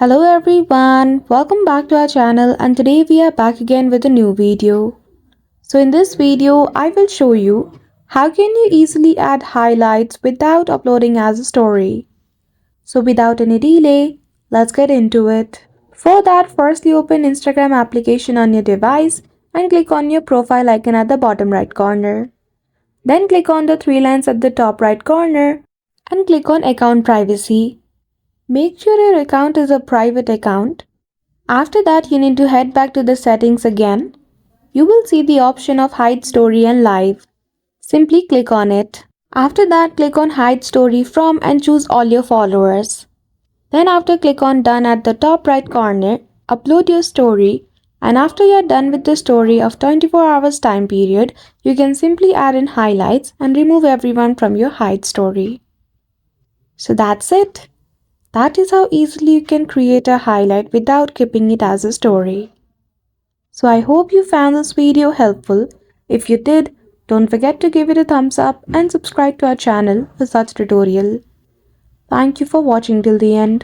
Hello everyone, welcome back to our channel and today we are back again with a new video. So in this video, I will show you how can you easily add highlights without uploading as a story. So without any delay, let's get into it. For that, firstly open Instagram application on your device and click on your profile icon at the bottom right corner. Then click on the three lines at the top right corner and click on account privacy. Make sure your account is a private account. After that, you need to head back to the settings again. You will see the option of hide story and live. Simply click on it. After that, click on hide story from and choose all your followers. Then after click on done at the top right corner, upload your story, and after you are done with the story of 24 hours time period, you can simply add in highlights and remove everyone from your hide story. So that's it. That is how easily you can create a highlight without keeping it as a story. So I hope you found this video helpful. If you did, don't forget to give it a thumbs up and subscribe to our channel for such tutorial. Thank you for watching till the end.